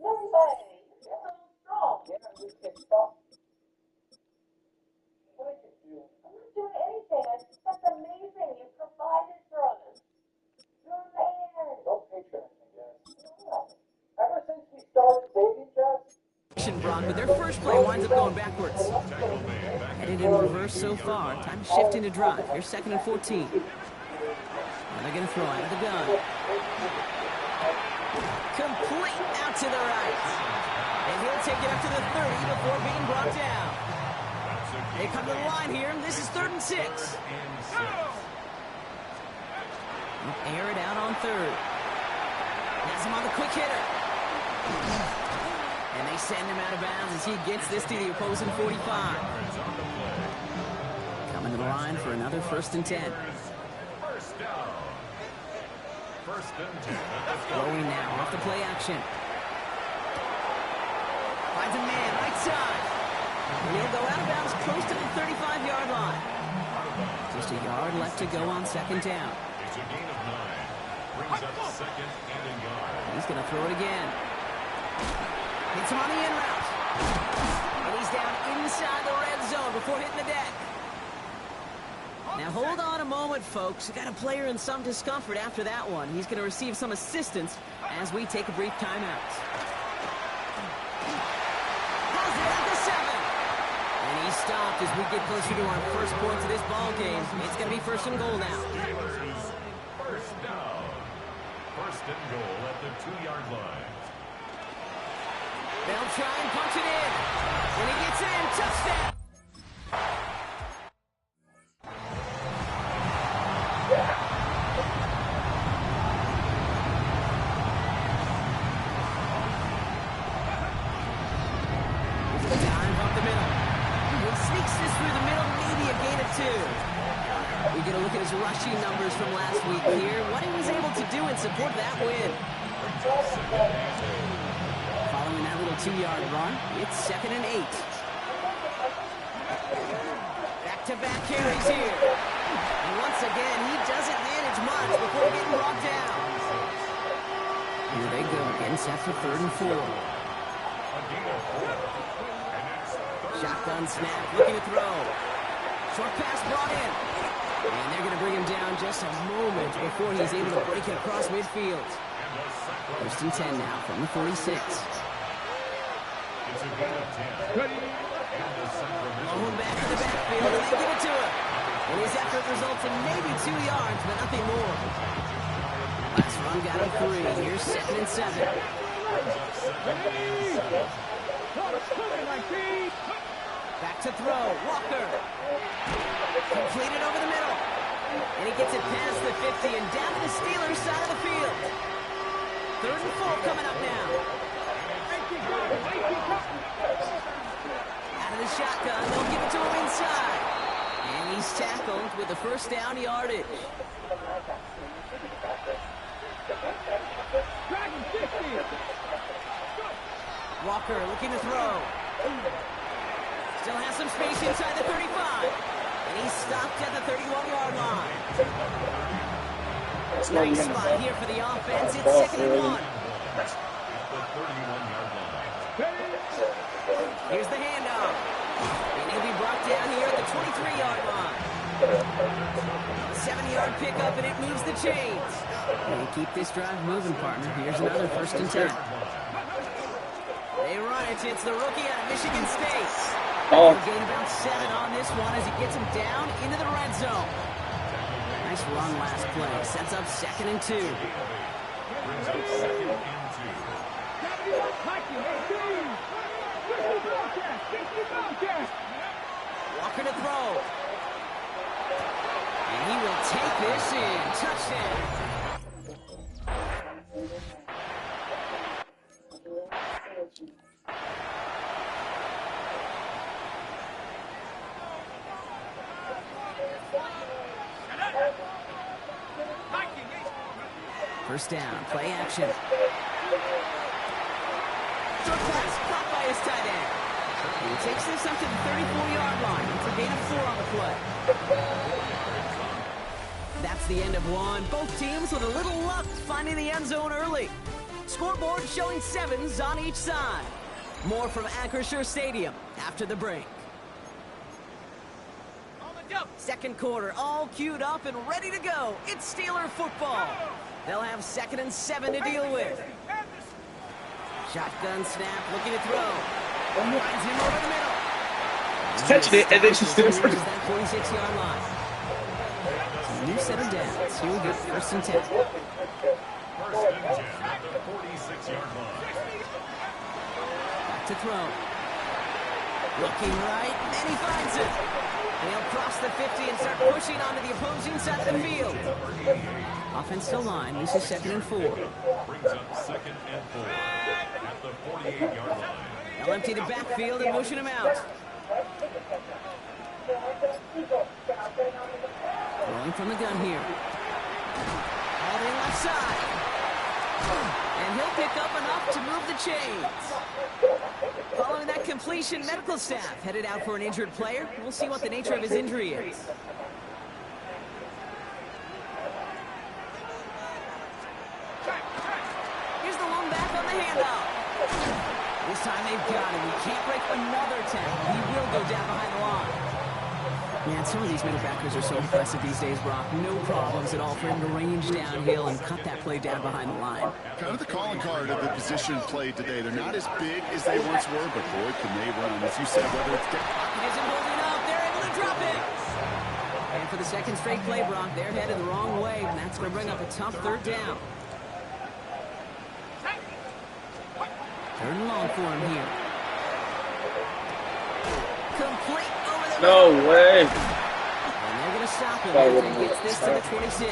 No way. You're so strong. Yeah, we can stop. What did you do? I'm not doing anything. That's amazing. You provided for us. You're a man. Don't patronize me, guys. Ever since we started dating, Jess, Brock, but their first play winds up going backwards. Headed in reverse so far. Time to shift into drive. Here's 2nd and 14. Now they're going to throw out of the gun. Complete out to the right. And he'll take it up to the 30 before being brought down. They come to the line here. This is 3rd and 6. Air it out on 3rd. Has him on the quick hitter. And they send him out of bounds as he gets this to the opposing 45. Coming to the line for another 1st and 10. Throwing now off the play action. Finds a man right side. And he'll go out of bounds close to the 35-yard line. Just a yard left to go on 2nd down. It's a gain of 9. Brings up 2nd and a yard. He's going to throw it again. Hits him on the in route. And he's down inside the red zone before hitting the deck. Now hold on a moment, folks. We got a player in some discomfort after that one. He's going to receive some assistance as we take a brief timeout. Has it at the 7. And he's stopped as we get closer to our first points of this ball game. It's going to be first and goal now. First down. First and goal at the 2-yard line. They'll try and punch it in. When he gets in, touchdown. Dive up the middle. He sneaks this through the middle, maybe a gain of 2. We get a look at his rushing numbers from last week here. What he was able to do in support of that win. Following that little 2-yard run, it's 2nd and 8. Back-to-back carries here. And once again, he doesn't manage much before getting brought down. Here they go, getting set for 3rd and 4. Shotgun snap, looking to throw. Short pass brought in. And they're going to bring him down just a moment before he's able to break it across midfield. 1st and 10 now from the 46. Going back to the backfield, and they give it to him. And his effort results in maybe 2 yards, but nothing more. Last run got him 3. Here's 2nd and 7. Back to throw. Walker. Completed over the middle. And he gets it past the 50 and down to the Steelers' side of the field. 3rd and 4 coming up now. Out of the shotgun, they'll give it to him inside. And he's tackled with the first down yardage. Walker looking to throw. Still has some space inside the 35. And he's stopped at the 31-yard line. Nice spot here for the offense. It's 2nd and 1. Here's the handoff. And he'll be brought down here at the 23-yard line. A 7-yard pickup, and it moves the chains. And keep this drive moving, partner. Here's another 1st and 10. They run it. It's the rookie out of Michigan State. He'll gain about 7 on this one as he gets him down into the red zone. Nice run last play. Sets up 2nd and 2. Walker to throw. And he will take this in. Touchdown. First down, play action. Short pass caught by his tight end. He takes this up to the 34-yard line. It's a gain of 4 on the play. That's the end of one. Both teams with a little luck finding the end zone early. Scoreboard showing 7s on each side. More from Acrisure Stadium after the break. Second quarter, all queued up and ready to go. It's Steeler football. They'll have 2nd and 7 to deal with. Shotgun snap, looking to throw. Finds him over the middle. He's catching it, and then she's still for that 46-yard line. So new set of downs. Here we go, 1st and 10. First and 10 at the 46-yard line. Back to throw. Looking right, and he finds it. And he'll cross the 50 and start pushing onto the opposing side of the field. Offense still line. This is 2nd and 4. Brings up 2nd and 4 at the 48-yard line. They'll empty the backfield and motion him out. Rolling from the gun here. All the left side. And he'll pick up enough to move the chains. Following that completion, medical staff headed out for an injured player. We'll see what the nature of his injury is. Here's the long back on the handoff. This time they've got him. He can't break another tackle. He will go down behind the line. Man, some of these middle backers are so impressive these days, Brock. No problems at all for him to range downhill and cut that play down behind the line. Kind of the calling card of the position played today. They're not as big as they once were, but boy, can they run. As you said, whether it's... Pocket isn't holding up. able to drop it. And for the second straight play, Brock, they're headed the wrong way, and that's going to bring up a tough third down. Third and long for him here. Complete over the No way. And they're going to stop him as he gets this to the 26.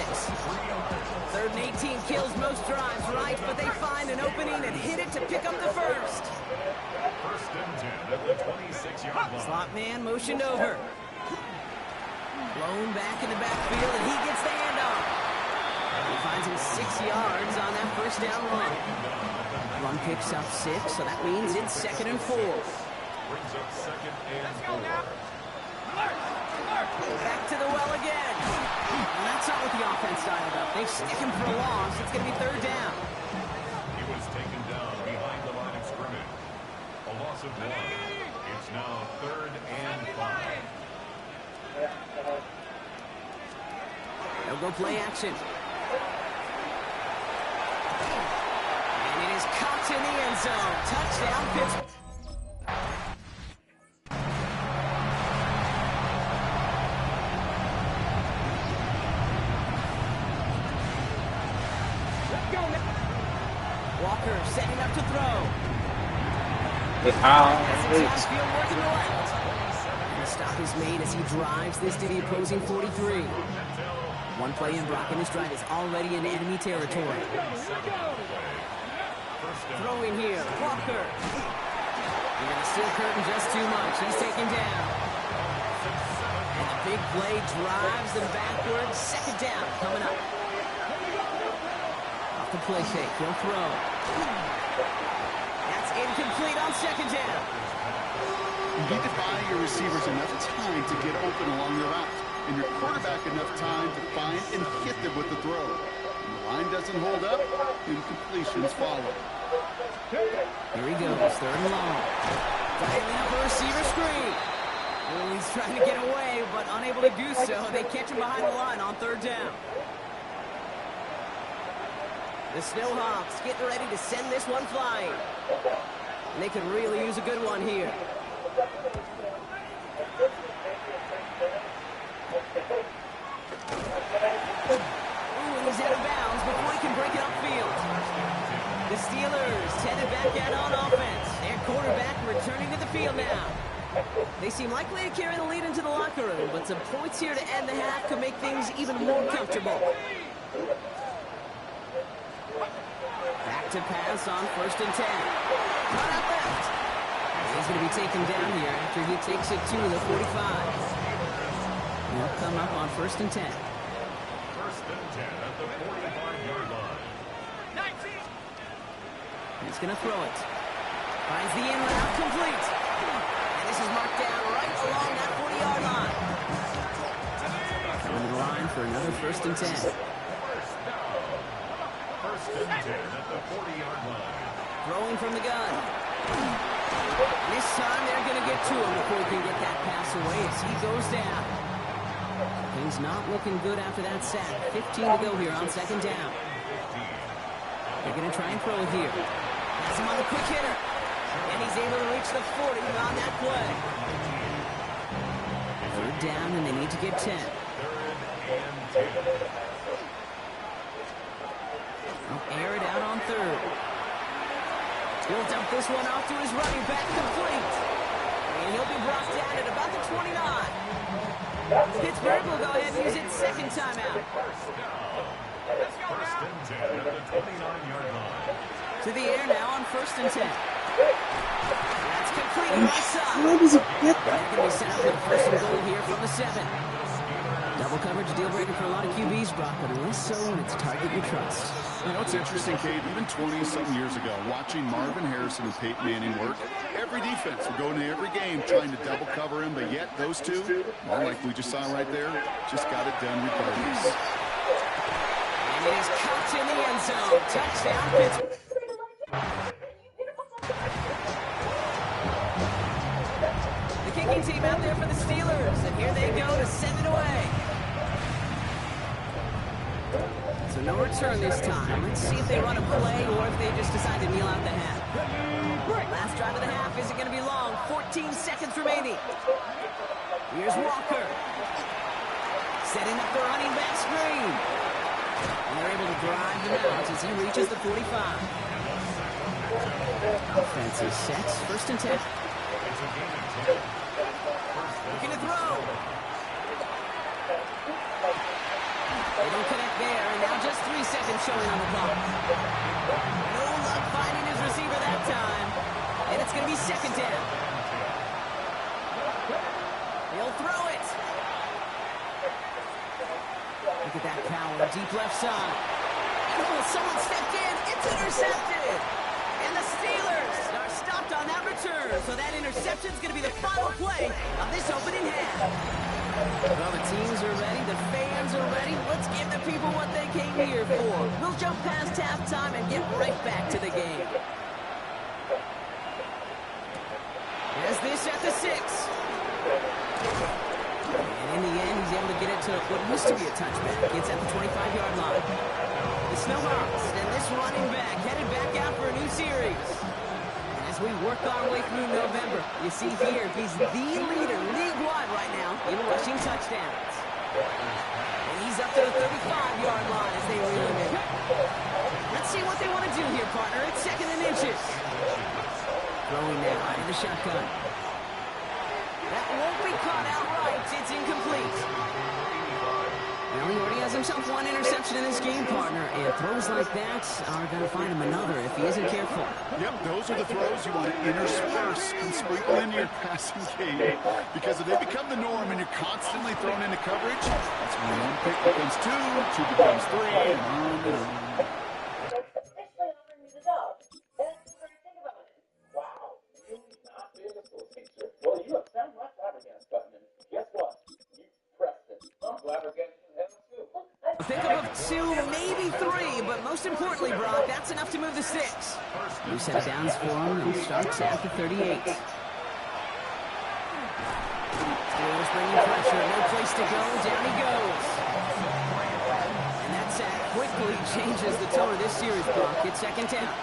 Third and 18 kills most drives, right? But they find an opening and hit it to pick up the first. First and 10 at the 26-yard line. Slot man motioned over. Blown back in the backfield, and he gets the handoff. He finds him 6 yards on that first down run. Run picks up 6, so that means it's 2nd and 4. Brings up 2nd and 4. Back to the well again. And that's not what the offense styled up. They stick him for a loss. It's going to be 3rd down. He was taken down behind the line of scrimmage. A loss of 1. It's now 3rd and 5. They'll go play action. And it is caught in the end zone. Touchdown, Pittsburgh. Walker setting up to throw. Field working the left. And the stop is made as he drives this to the opposing 43. One play in, Brock, and his drive is already in enemy territory. Throwing here, Walker. You're going to steal Curtin just too much. He's taken down. And the big play drives them backwards. 2nd down coming up. Off the play fake, he'll throw. That's incomplete on 2nd down. You need to buy your receivers enough time to get open along the route, and your quarterback enough time to find and hit them with the throw. When the line doesn't hold up, incompletions follow. Here he goes, 3rd and long. Dialing up a receiver screen. Oh, he's trying to get away, but unable to do so. They catch him behind the line on 3rd down. The Snowhawks getting ready to send this one flying. And they could really use a good one here. He's out of bounds before he can break it upfield. The Steelers headed back out on offense. Their quarterback returning to the field now. They seem likely to carry the lead into the locker room, but some points here to end the half could make things even more comfortable. Back to pass on 1st and 10. Run out left. He's going to be taken down here after he takes it to the 45. He'll come up on 1st and 10. 1st and 10 at the 45-yard line. He's going to throw it. Finds the in route complete. And this is marked down right along that 40-yard line. Over the line for another 1st and 10. 1st and 10 at the 40-yard line. Throwing from the gun. And this time they're going to get to him before he can get that pass away as he goes down. Things not looking good after that sack. 15 to go here on 2nd down. They're going to try and throw it here. That's him on the quick hitter. And he's able to reach the 40 on that play. 3rd down, and they need to get 10. 3rd and 10. They'll air it out on 3rd. He'll dump this one off to his running back, complete. And he'll be brought down at about the 29. Pittsburgh will go ahead and use its 2nd timeout. 1st and 10 at the 29-yard line. To the air now on 1st and 10. That's completed right side. How does it get They're that? going to be set up with a 1st and goal here from the 7. Double coverage, deal breaker for a lot of QBs, Brock, but less so when it's target you trust. You know, it's interesting, Cade, even 20-something years ago, watching Marvin Harrison and Peyton Manning work, every defense would go into every game trying to double cover him, but yet those two, well, like we just saw right there, just got it done regardless. And it is caught in the end zone. Touchdown, Pittsburgh. The kicking team out there for the Steelers, and here they go to send it away. So no return this time. Let's see if they run a play or if they just decide to kneel out the half. Last drive of the half isn't going to be long. 14 seconds remaining. Here's Walker. Setting up the running back screen. And they're able to drive him out as he reaches the 45. Offense is set. First and 10. Looking to throw. They don't connect there, and now just 3 seconds showing on the clock. No luck finding his receiver that time. And it's going to be second down. He'll throw it. Look at that power, deep left side. Oh, someone stepped in. It's intercepted. And the Steelers are stopped on that return. So that interception is going to be the final play of this opening half. Well, the teams are ready. The fans are ready. Let's give the people what they came here for. We'll jump past halftime and get right back to the game. As this at the 6. And in the end, he's able to get it to what used to be a touchback. It's at the 25-yard line. The Snowhawks and this running back headed back out for a new series. And as we work our way through November, you see here, he's the leader league-wide right now in rushing touchdowns. And he's up to the 35-yard line as they reel him in. Let's see what they want to do here, partner. It's second and inches. Throwing now out of the shotgun. That won't be caught outright. It's incomplete. Well, he already has himself one interception in this game, partner, and throws like that are going to find him another if he isn't careful. Yep, those are the throws you want to intersperse and sprinkle into your passing game, because if they become the norm and you're constantly thrown into coverage, that's when one pick becomes 2, 2 becomes 3, and on and on. Well, you have found my flabbergasted button, and guess what? You pressed it. I'm flabbergasted in hell, too. Think of 2, maybe 3, but most importantly, Brock, that's enough to move the 6. New set of downs for him. He'll start at the 38. Steelers bringing pressure. No place to go. Down he goes. And that sack quickly changes the tone of this series, Brock. It's second down.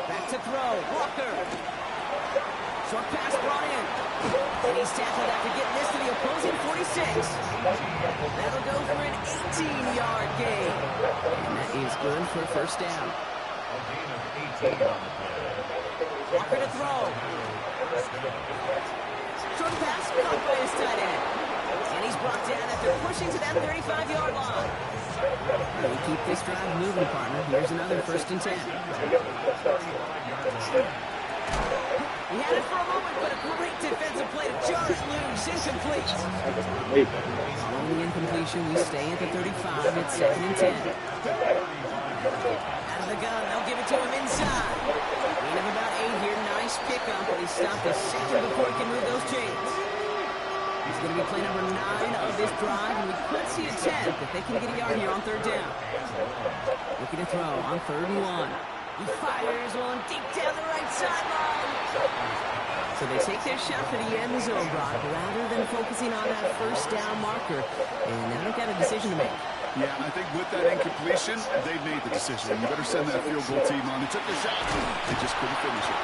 Back to throw. Walker. Short pass brought in. And he's tackled after getting this to the opposing 46. That'll go for an 18-yard gain. And that is good for a first down. Walker to throw. Short pass caught by his tight end. And he's brought down after pushing to that 35-yard line. They keep this drive moving, partner. Here's another first and 10. He had it for a moment, but a great defensive play to jar it loose. Incomplete. Following the incompletion, we stay at the 35. It's second and 10. Out of the gun, they'll give it to him inside. Gain of about 8 here. Nice pickup, but he stopped a second before he can move those chains. He's going to be play number 9 of this drive, and we could see a 10 if they can get a yard here on third down. Looking to throw on 3rd and 1. He fires one deep down the right sideline. So they take their shot for the end zone, Brock, rather than focusing on that first down marker. And now they've got a decision to make. Yeah, I think with that incompletion, they made the decision. You better send that field goal team on. They took their shot. They just couldn't finish it.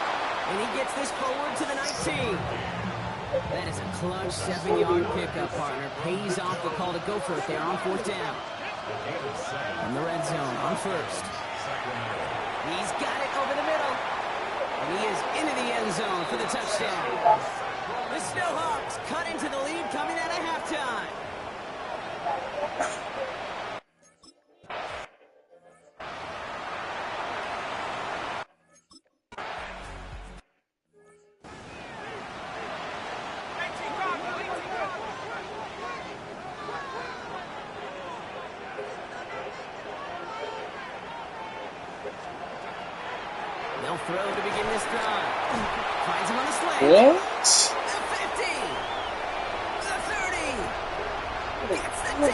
And he gets this forward to the 19. That is a clutch 7-yard pickup, partner. Pays off the call to go for it there on 4th down. In the red zone on 1st. He's got it over the middle. And he is into the end zone for the touchdown. The Snowhawks cut into the lead coming out of halftime. They'll throw to begin this drive. Finds him on the slant. What? The 50. The 30. It's the 10.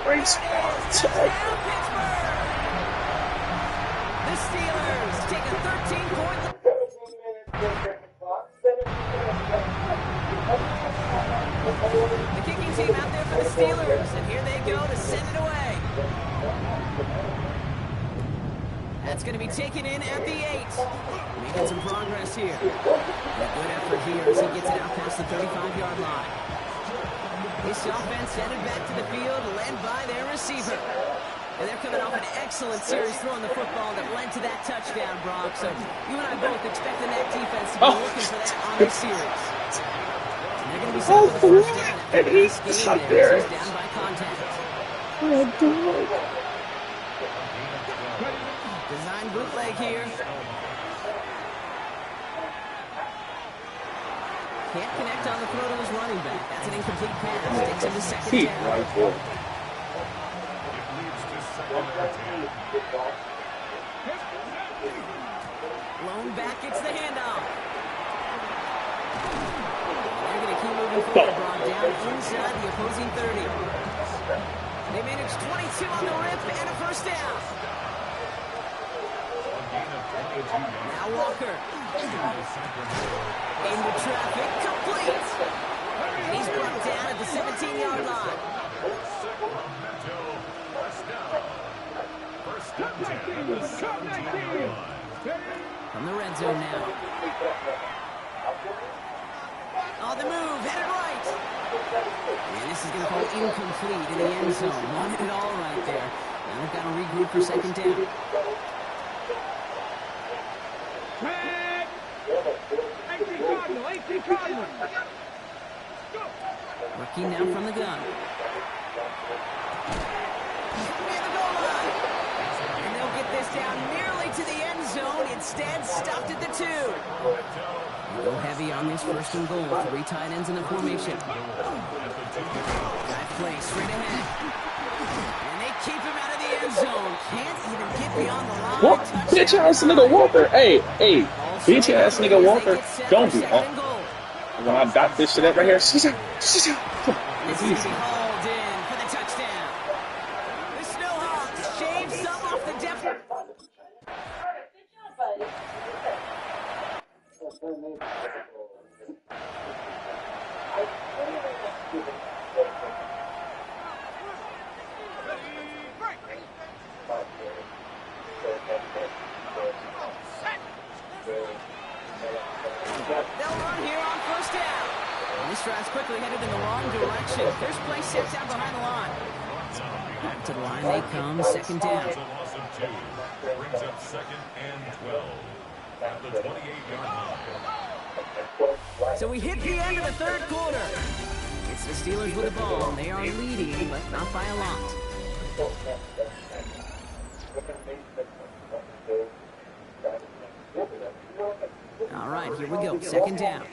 Great spot. Touchdown, Pittsburgh. The Steelers take a 13-point lead. The kicking team out there for the Steelers, and here they go to send it away. That's going to be taken in at the 8. Making some progress here. And a good effort here as he gets it out past the 35-yard line. This offense headed back to the field, led by their receiver. And they're coming off an excellent series throwing the football that led to that touchdown, Brock. So you and I both expecting that defense to be looking for that on this series. And they're going to be set for the first down. And he's stuck there. He's down by contact. Oh, God. Design bootleg here. Can't connect on the throw to his running back. That's an incomplete pass. Takes him to second down. Lone back gets the handoff. They're going to keep moving forward, brought down inside the opposing 30. They managed 22 on the rip and a first down. Now Walker. Into traffic, complete. And he's brought down at the 17-yard line. From the red zone now. On the move, headed right. And this is going to go incomplete in the end zone. Wanted it all right there. Now they've got to regroup for second down. Rookie now from the gun. Near the goal line. And they'll get this down nearly to the end zone. Instead, stopped at the 2. They go heavy on this first and goal. 3 tight ends in the formation. That play straight ahead. And they keep him out of the end zone. Can't even get beyond the line. What? Bitch ass nigga Walker. Hey. Bitch ass nigga Walker. Don't do that. When I got this shit up right here. This is going to be hauled in for the touchdown. The Snowhawks shave some off the depth. Good job, buddy. They'll run here on first down. And this drive's quickly headed in the wrong direction. First play sets out behind the line. Back to the line they come, second down. Brings up second and 12 at the 28-yard line. So we hit the end of the third quarter. It's the Steelers with the ball. They are leading, but not by a lot. All right, here we go. Second down.